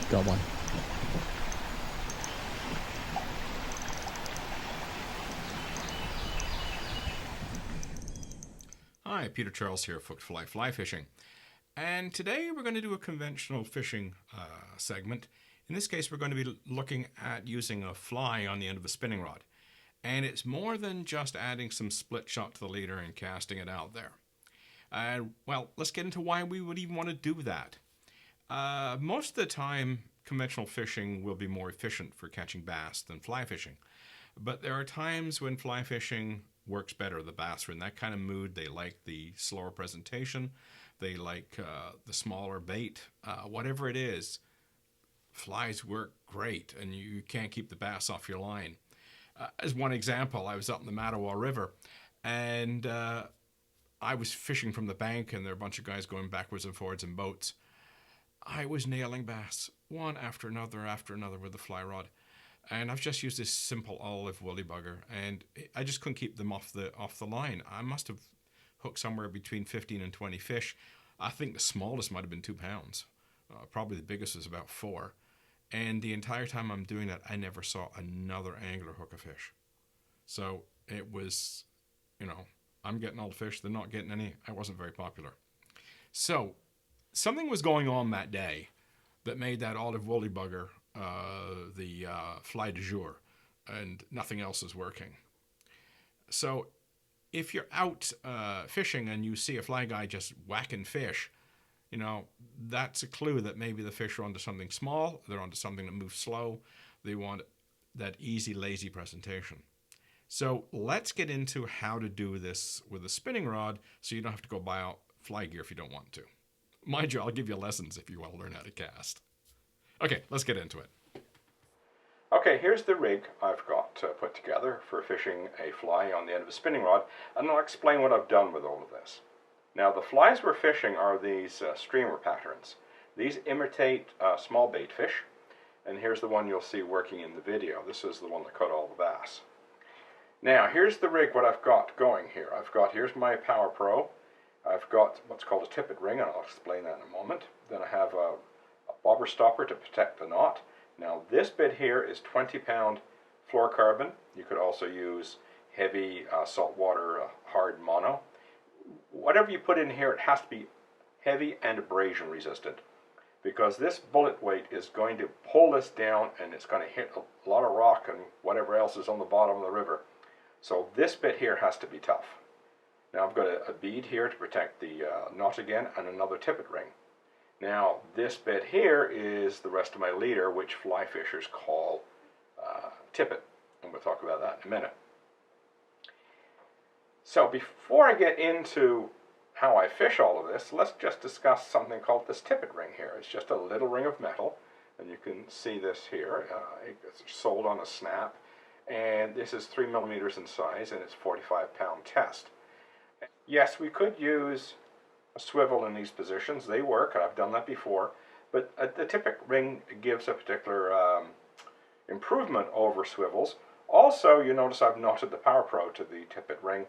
Got one. Hi, Peter Charles here, Hooked Fly Fly Fishing. And today we're going to do a conventional fishing segment. In this case, we're going to be looking at using a fly on the end of a spinning rod. And it's more than just adding some split shot to the leader and casting it out there. Well, let's get into why we would even want to do that. Most of the time, conventional fishing will be more efficient for catching bass than fly fishing. But there are times when fly fishing works better. The bass are in that kind of mood. They like the slower presentation. They like the smaller bait. Whatever it is, flies work great, and you can't keep the bass off your line. As one example, I was up in the Mattawa River, and I was fishing from the bank, and there were a bunch of guys going backwards and forwards in boats. I was nailing bass, one after another with the fly rod. And I've just used this simple olive woolly bugger, and I just couldn't keep them off the line. I must have hooked somewhere between 15 and 20 fish. I think the smallest might have been 2 pounds. Probably the biggest was about 4. And the entire time I'm doing that, I never saw another angler hook a fish. So it was, I'm getting all the fish, they're not getting any. I wasn't very popular. So something was going on that day that made that olive woolly bugger the fly du jour, and nothing else is working. So if you're out fishing and you see a fly guy just whacking fish, that's a clue that maybe the fish are onto something small, they're onto something that moves slow, they want that easy, lazy presentation. So let's get into how to do this with a spinning rod so you don't have to go buy out fly gear if you don't want to. Mind you, I'll give you lessons if you want to learn how to cast. Okay, let's get into it. Okay, here's the rig I've got put together for fishing a fly on the end of a spinning rod, and I'll explain what I've done with all of this. Now, the flies we're fishing are these streamer patterns. These imitate small bait fish, and here's the one you'll see working in the video. This is the one that caught all the bass. Now, here's the rig, what I've got going here. Here's my Power Pro. I've got what's called a tippet ring, and I'll explain that in a moment. Then I have a bobber stopper to protect the knot. Now this bit here is 20-pound fluorocarbon. You could also use heavy saltwater hard mono. Whatever you put in here, it has to be heavy and abrasion resistant, because this bullet weight is going to pull this down, and it's going to hit a lot of rock and whatever else is on the bottom of the river. So this bit here has to be tough. Now I've got a bead here to protect the knot again, and another tippet ring. Now, this bit here is the rest of my leader, which fly fishers call tippet, and we'll talk about that in a minute. So before I get into how I fish all of this, let's just discuss something called this tippet ring here. It's just a little ring of metal, and you can see this here. It's sold on a snap, and this is 3 millimeters in size, and it's 45-pound test. Yes, we could use a swivel in these positions. They work, and I've done that before, but the tippet ring gives a particular improvement over swivels. Also, you notice I've knotted the Power Pro to the tippet ring,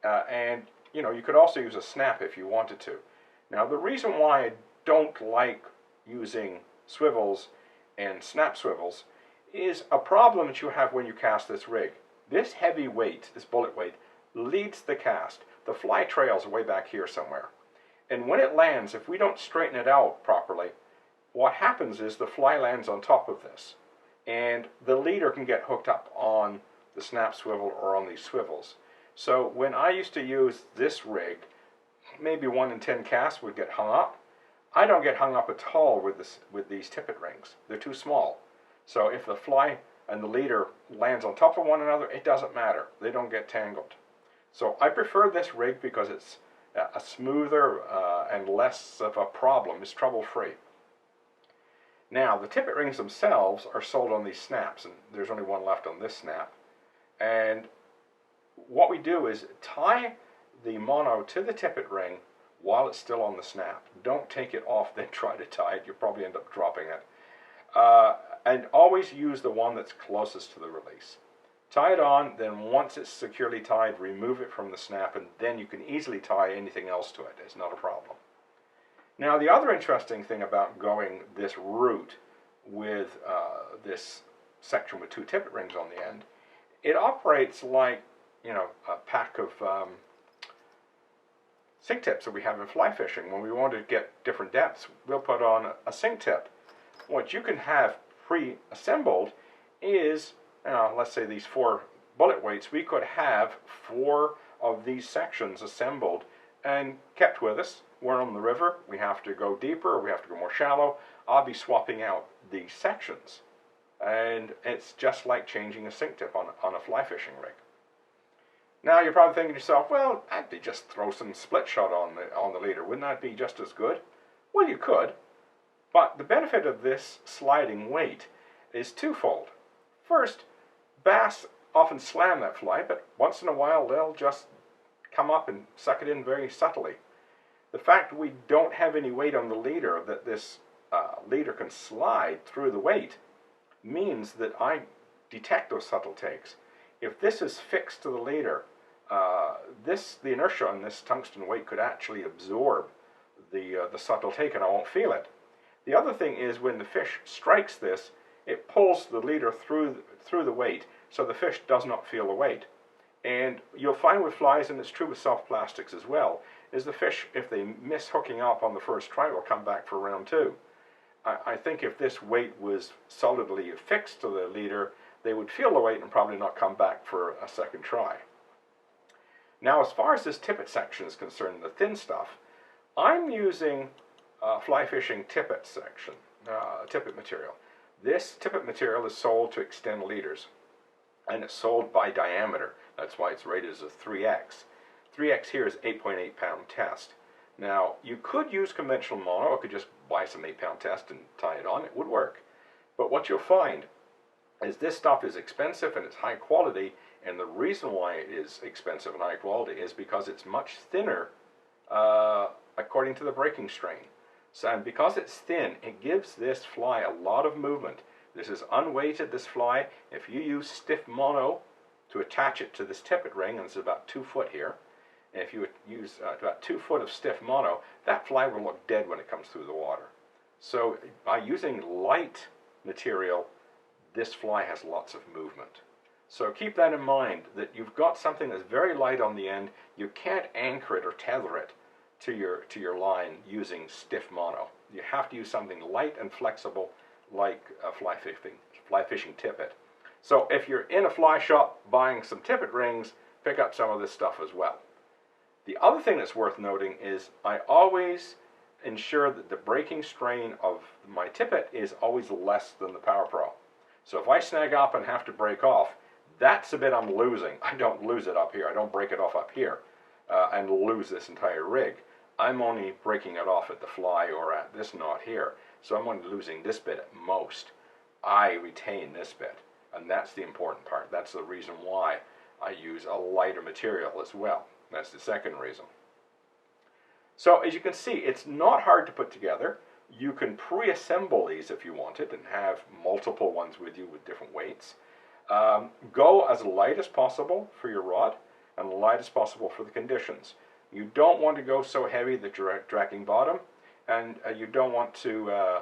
and you could also use a snap if you wanted to. Now, the reason why I don't like using swivels and snap swivels is a problem that you have when you cast this rig. This heavy weight, this bullet weight, leads the cast. The fly trails way back here somewhere. And when it lands, if we don't straighten it out properly, what happens is the fly lands on top of this, and the leader can get hooked up on the snap swivel or on these swivels. So when I used to use this rig, maybe 1 in 10 casts would get hung up. I don't get hung up at all with these tippet rings. They're too small. So if the fly and the leader lands on top of one another, it doesn't matter. They don't get tangled. So I prefer this rig because it's a smoother and less of a problem. It's trouble-free. Now, the tippet rings themselves are sold on these snaps, and there's only one left on this snap. And what we do is tie the mono to the tippet ring while it's still on the snap. Don't take it off, then try to tie it. You'll probably end up dropping it. And always use the one that's closest to the release. Tie it on, then once it's securely tied, remove it from the snap, and then you can easily tie anything else to it. It's not a problem. Now, the other interesting thing about going this route with this section with 2 tippet rings on the end, it operates like, you know, a pack of sink tips that we have in fly fishing. When we want to get different depths, we'll put on a sink tip. What you can have pre-assembled is, let's say these 4 bullet weights, we could have 4 of these sections assembled and kept with us. We're on the river, we have to go deeper, we have to go more shallow. I'll be swapping out these sections. And it's just like changing a sink tip on a fly fishing rig. Now you're probably thinking to yourself, well, I'd be just throw some split shot on the leader. Wouldn't that be just as good? Well, you could. But the benefit of this sliding weight is twofold. First, bass often slam that fly, but once in a while they'll just come up and suck it in very subtly. The fact we don't have any weight on the leader, that this leader can slide through the weight, means that I detect those subtle takes. If this is fixed to the leader, the inertia on this tungsten weight could actually absorb the subtle take and I won't feel it. The other thing is when the fish strikes this, it pulls the leader through the weight, so the fish does not feel the weight. And you'll find with flies, and it's true with soft plastics as well, is the fish, if they miss hooking up on the first try, will come back for round 2. I think if this weight was solidly affixed to the leader, they would feel the weight and probably not come back for a second try. Now, as far as this tippet section is concerned, the thin stuff, I'm using fly fishing tippet section, tippet material. This tippet material is sold to extend leaders, and it's sold by diameter. That's why it's rated as a 3X. 3X here is 8.8 pound test. Now, you could use conventional mono, or could just buy some 8-pound test and tie it on. It would work. But what you'll find is this stuff is expensive and it's high quality, and the reason why it is expensive and high quality is because it's much thinner according to the breaking strain. So, and because it's thin, it gives this fly a lot of movement. This is unweighted, this fly. If you use stiff mono to attach it to this tippet ring, and it's about 2 foot here, and if you use about 2 foot of stiff mono, that fly will look dead when it comes through the water. So by using light material, this fly has lots of movement. So keep that in mind, that you've got something that's very light on the end. You can't anchor it or tether it to your line using stiff mono. You have to use something light and flexible like a fly fishing tippet. So if you're in a fly shop buying some tippet rings, pick up some of this stuff as well. The other thing that's worth noting is I always ensure that the breaking strain of my tippet is always less than the Power Pro. So if I snag up and have to break off, that's the bit I'm losing. I don't lose it up here. I don't break it off up here and lose this entire rig. I'm only breaking it off at the fly or at this knot here. So I'm only losing this bit at most. I retain this bit, and that's the important part. That's the reason why I use a lighter material as well. That's the second reason. So as you can see, it's not hard to put together. You can pre-assemble these if you wanted and have multiple ones with you with different weights. Go as light as possible for your rod and light as possible for the conditions. You don't want to go so heavy that you're dragging bottom, and you don't want to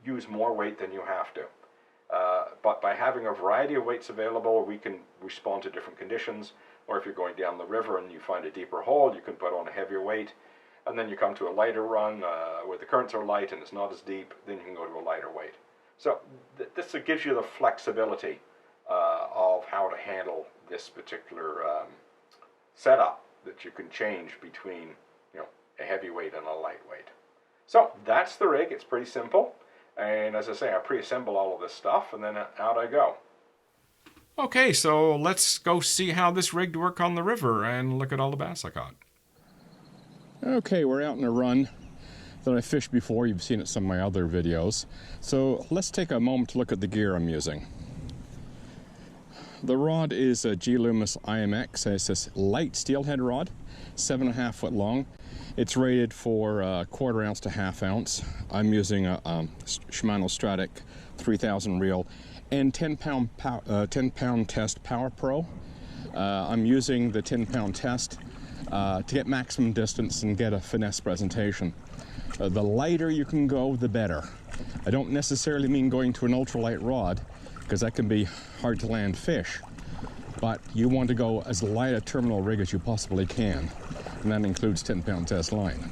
use more weight than you have to. But by having a variety of weights available, we can respond to different conditions. Or if you're going down the river and you find a deeper hole, you can put on a heavier weight. And then you come to a lighter run where the currents are light and it's not as deep, then you can go to a lighter weight. So this gives you the flexibility of how to handle this particular setup, that you can change between, you know, a heavy weight and a lightweight. So that's the rig. It's pretty simple. And as I say, I pre-assemble all of this stuff and then out I go. Okay, so let's go see how this rigged work on the river and look at all the bass I caught. Okay, we're out in a run that I fished before. You've seen it in some of my other videos. So let's take a moment to look at the gear I'm using. The rod is a G Loomis IMX. It's this light steelhead rod, 7.5 foot long. It's rated for 1/4 ounce to 1/2 ounce. I'm using a Shimano Stratic 3000 reel and 10-pound test Power Pro. I'm using the 10-pound test to get maximum distance and get a finesse presentation. The lighter you can go, the better. I don't necessarily mean going to an ultralight rod, because that can be hard to land fish. But you want to go as light a terminal rig as you possibly can, and that includes 10-pound test line.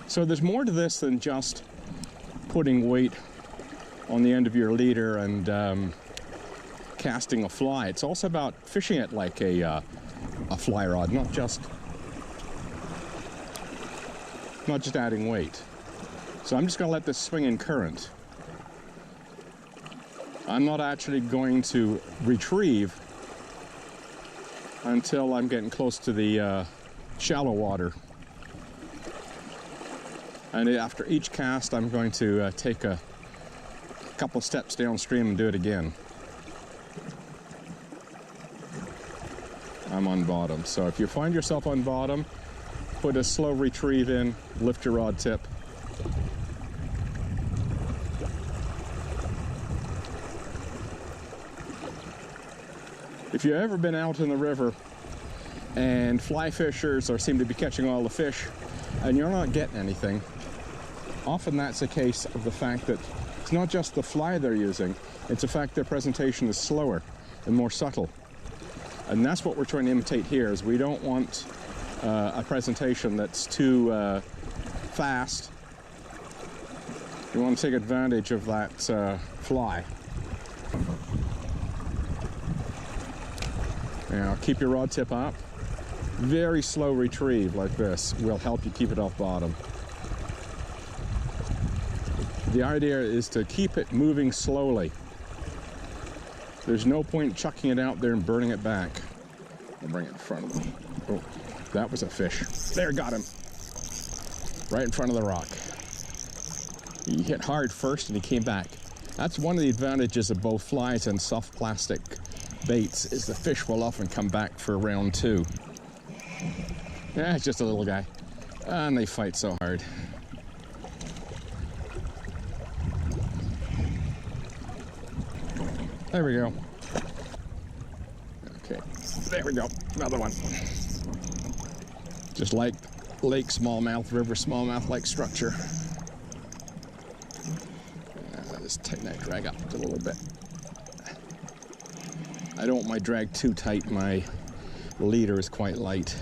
So there's more to this than just putting weight on the end of your leader and casting a fly. It's also about fishing it like a fly rod, not just adding weight. So I'm just going to let this swing in current. I'm not actually going to retrieve until I'm getting close to the shallow water. And after each cast, I'm going to take a couple steps downstream and do it again. I'm on bottom. So if you find yourself on bottom, put a slow retrieve in, lift your rod tip. If you've ever been out in the river and fly fishers seem to be catching all the fish and you're not getting anything, often that's a case of the fact that it's not just the fly they're using, it's the fact their presentation is slower and more subtle. And that's what we're trying to imitate here, is we don't want a presentation that's too fast. We want to take advantage of that fly. Now keep your rod tip up. Very slow retrieve like this will help you keep it off bottom. The idea is to keep it moving slowly. There's no point chucking it out there and burning it back. I'll bring it in front of them. Oh, that was a fish. There, got him. Right in front of the rock. He hit hard first and he came back. That's one of the advantages of both flies and soft plastic baits, is the fish will often come back for round two. Yeah, it's just a little guy. And they fight so hard. There we go. Okay, there we go. Another one. Just like lake smallmouth, river smallmouth-like structure. Just tighten that drag up a little bit. I don't want my drag too tight. My leader is quite light.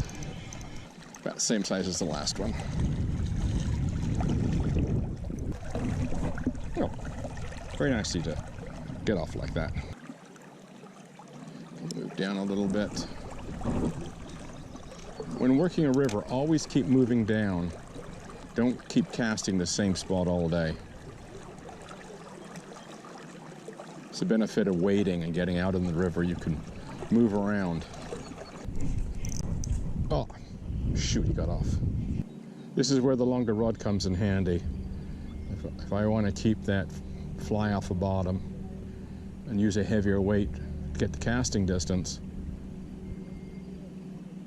About the same size as the last one. Oh, very nicely to get off like that. Move down a little bit. When working a river, always keep moving down. Don't keep casting the same spot all day. It's the benefit of wading and getting out in the river. You can move around. Oh, shoot, he got off. This is where the longer rod comes in handy. If I want to keep that fly off the bottom and use a heavier weight to get the casting distance,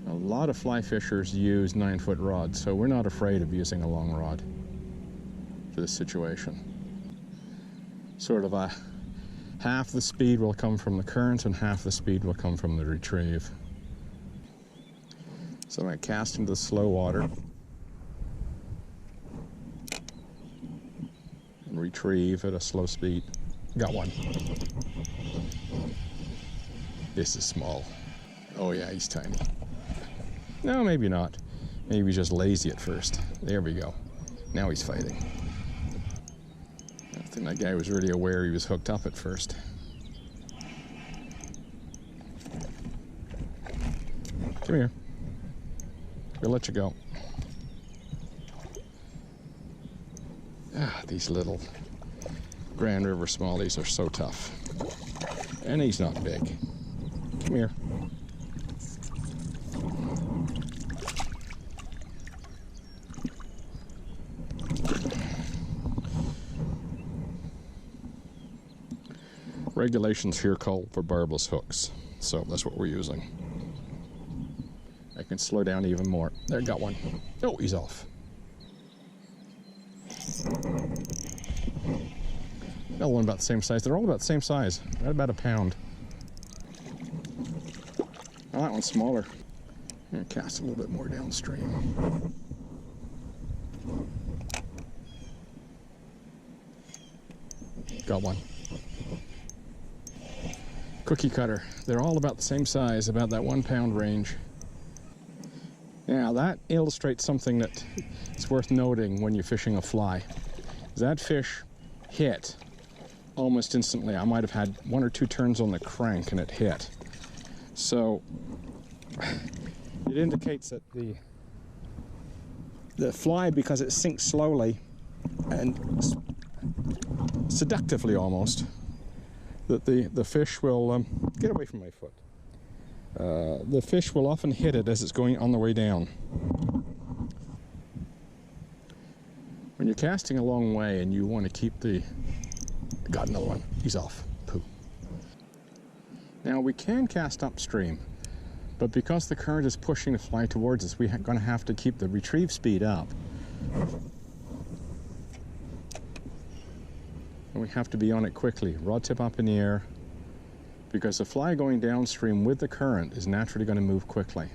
a lot of fly fishers use 9-foot rods, so we're not afraid of using a long rod for this situation. Sort of half the speed will come from the current and half the speed will come from the retrieve. So I'm going to cast into the slow water and retrieve at a slow speed. Got one. This is small. Oh yeah, he's tiny. No, maybe not. Maybe he's just lazy at first. There we go. Now he's fighting. I think that guy was really aware he was hooked up at first. Come here. We'll let you go. Ah, these little Grand River smallies are so tough. And he's not big. Come here. Regulations here call for barbless hooks, so that's what we're using. I can slow down even more. There, got one. Oh, he's off. Another one about the same size. They're all about the same size, right about a pound. Oh, that one's smaller. And cast a little bit more downstream. Got one. Cookie cutter. They're all about the same size, about that 1 pound range. Now that illustrates something that it's worth noting when you're fishing a fly. That fish hit almost instantly. I might have had 1 or 2 turns on the crank and it hit. So it indicates that the fly, because it sinks slowly and seductively almost, that the fish will get away from my foot. The fish will often hit it as it's going on the way down. When you're casting a long way and you want to keep got another one. He's off. Poo. Now we can cast upstream, but because the current is pushing the fly towards us, we're going to have to keep the retrieve speed up. And we have to be on it quickly. Rod tip up in the air, because the fly going downstream with the current is naturally going to move quickly.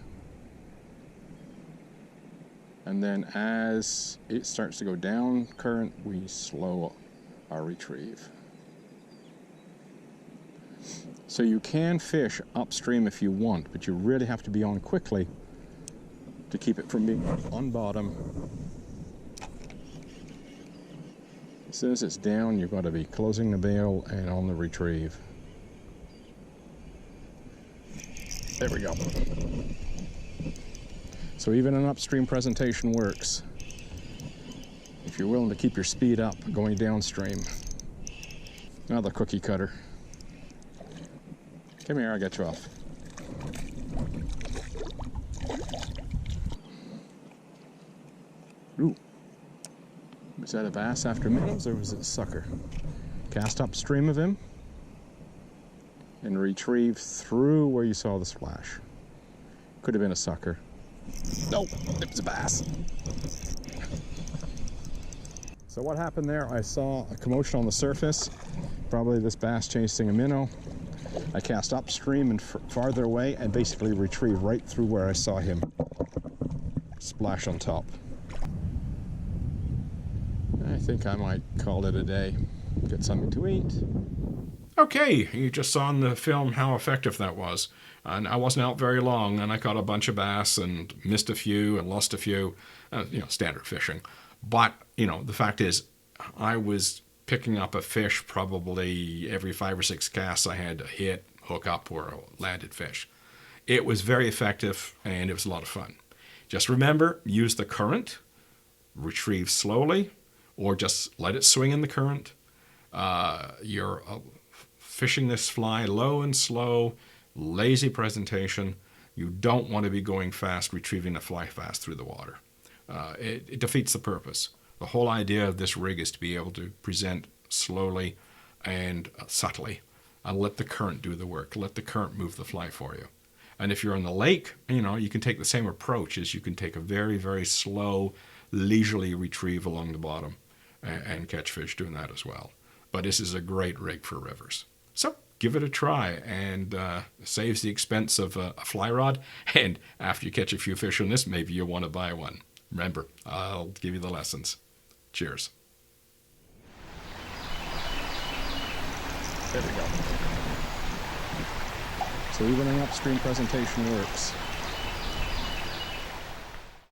And then as it starts to go down current, we slow our retrieve. So you can fish upstream if you want, but you really have to be on quickly to keep it from being on bottom. As soon as it's down, you've got to be closing the bail and on the retrieve. There we go. So even an upstream presentation works if you're willing to keep your speed up going downstream. Another cookie cutter. Come here, I'll get you off. Ooh. Was that a bass after minnows or was it a sucker? Cast upstream of him and retrieve through where you saw the splash. Could have been a sucker. Nope, it was a bass. So what happened there, I saw a commotion on the surface, probably this bass chasing a minnow. I cast upstream and farther away and basically retrieved right through where I saw him splash on top. I think I might call it a day. Get something to eat. Okay, you just saw in the film how effective that was. And I wasn't out very long, and I caught a bunch of bass and missed a few and lost a few, standard fishing. But, the fact is, I was picking up a fish probably every 5 or 6 casts. I had to hit, hook up, or a landed fish. It was very effective, and it was a lot of fun. Just remember, use the current, retrieve slowly, or just let it swing in the current. You're fishing this fly low and slow, lazy presentation. You don't want to be going fast, retrieving the fly fast through the water. It defeats the purpose. The whole idea of this rig is to be able to present slowly and subtly and let the current do the work. Let the current move the fly for you. And if you're in the lake, you can take the same approach as you can take a very, very slow, leisurely retrieve along the bottom and catch fish doing that as well. But this is a great rig for rivers. So give it a try, and saves the expense of a fly rod. And after you catch a few fish on this, maybe you'll want to buy one. Remember, I'll give you the lessons. Cheers. There we go. So even an upstream presentation works.